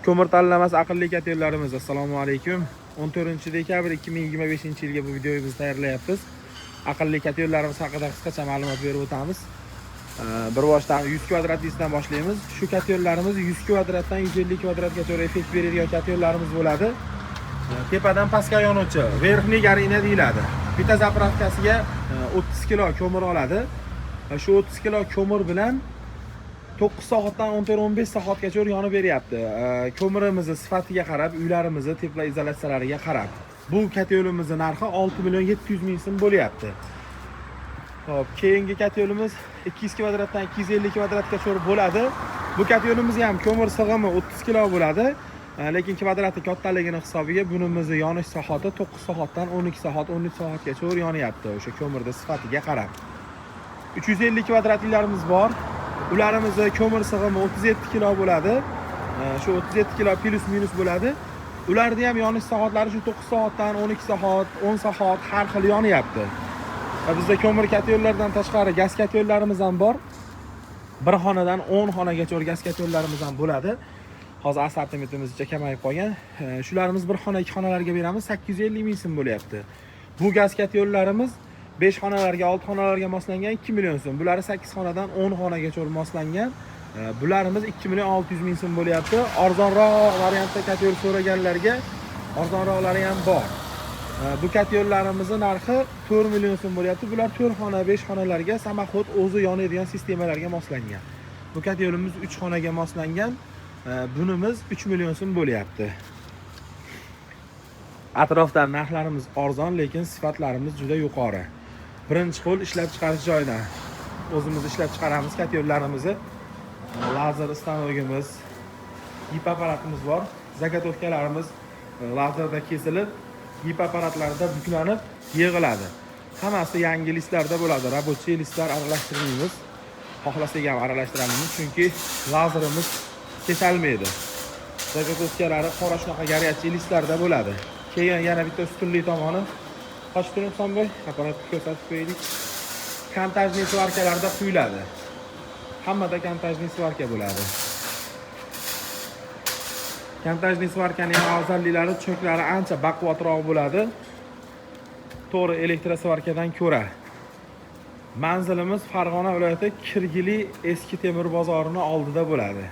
Ko'mir tanlamas aqlli katerlarimiz. Assalomu alaykum. 14-dekabr 2025-yilga bu videomizni tayyorlayapmiz. Aqlli katerlarimiz haqida qisqacha ma'lumot berib o'tamiz. Bir boshdan 100 kvadratdan boshlaymiz. Shu katerlarimiz 100 kvadratdan 150 kvadratgacha effekt beradigan katerlarimiz bo'ladi. Tepadan pastga yonuvchi verxniy garina deyiladi. Bitta zapravkasiga 30 kilo ko'mir oladi. Shu 30 kilo ko'mir bilan 9 soatdan 14-15 soatgacha yonib beryapti. Ko'mirimizni sifatiga qarab, uylarimizni teploizolyatsiyalariga qarab. Bu katerimizning narxi 6 million 700 ming so'm bo'lyapti. Xo'p, keyingi katerimiz 200 kvadratdan 250 kvadratgacha bo'ladi. Bu katerimiz ham ko'mir sig'imi 30 kilo bo'ladi. Lekin kvadrati kattaligini hisobiga bunimizni yonish soati 9 soatdan 12 soat, 13 soatgacha yonyapti. O'sha ko'mirning sifatiga qarab. 350 kvadratlarimiz bor. Ularimizni ko'mir sig'imi 37 kilo bo'ladi. Shu 37 kilo plus minus bo'ladi. Ularning ham yonish soatlari shu 9 soatdan 12 soat, 10 soat har xil yonyapti. Bizda ko'mir katerlardan tashqari gaz katerlarimiz ham bor. Bir xonadan 10 xonagacha gaz katerlarimiz ham bo'ladi. Hozir assortimentimiz kamayib qolgan. Shularimiz bir xona, 2 xonalarga beramiz, 850 ming so'm bo'lyapti. Bu gaz katerlarimiz 5 xonalarga, 6 xonalarga moslangan 2 million so'm. Bular 8 xonadan 10 xonagacha moslangan. Bularimiz 2 million 600 ming so'm bo'lyapti. Arzonroq variantda kater so'raganlarga arzonroqlari ham bor. Bu katerlarimizning narxi 4 million so'm bo'lyapti. Bular 4 xona, 5 xonalarga samoxod o'zi yonadigan sistemalarga moslangan. Bu katerimiz 3 xonaga moslangan. Bunimiz 3 million so'm bo'lyapti. Atrofdan narxlarimiz arzon, lekin sifatlarimiz juda yuqori. Birinchi qo'l ishlab chiqarish joyidan o'zimiz ishlab chiqaramiz katerlarimizni. Lazer stanogimiz, gip apparatimiz bor. Zagotovkalarimiz lazerda kesilib, gip apparatlarda buklanib yig'iladi. Hammasi yangi listlarda bo'ladi. Rabochiy listlar aralashtirmaymiz. Xohlasak ham aralashtiramiz, chunki lazerimiz kesilmaydi. Zagotovkalari qora shunaqa garyachiy listlarda bo'ladi. Keyin yana bitta ustunli tomoni qochtirib Husanboy apparatni ko'rsatib qo'ydik. Kontajniy svarkalarda quyiladi. Hammada kontajniy svarka bo'ladi. Kontajniy svarkaning afzalliklari cho'klari ancha baquvvatroq bo'ladi. To'g'ri elektrosvarkadan ko'ra. Manzilimiz Farg'ona viloyati Kirgili eski temir bozorining oldida bo'ladi.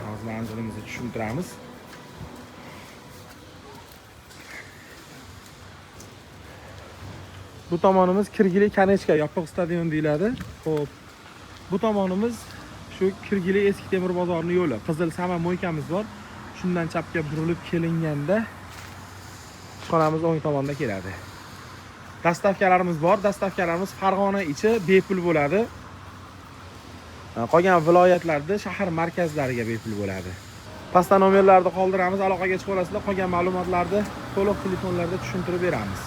Hozir manzilimizni tushuntiramiz. Bu tomonimiz Kirgili Kanechka yopiq stadion deyiladi. Xo'p. Bu tomonimiz shu Kirgili eski temir bozorining yo'li. Qizil Sama mo'ykamiz bor. Shundan chapga burilib kelinganda ishxonamiz o'ng tomonda keladi. Dastavkalarimiz bor. Dastavkalarimiz Farg'ona ichi bepul bo'ladi. Qolgan viloyatlarda shahar markazlariga bepul bo'ladi. Pastda nomerlarni qoldiramiz, aloqaga chiqib olasizlar. Qolgan ma'lumotlarni to'liq telefonlarda tushuntirib beramiz.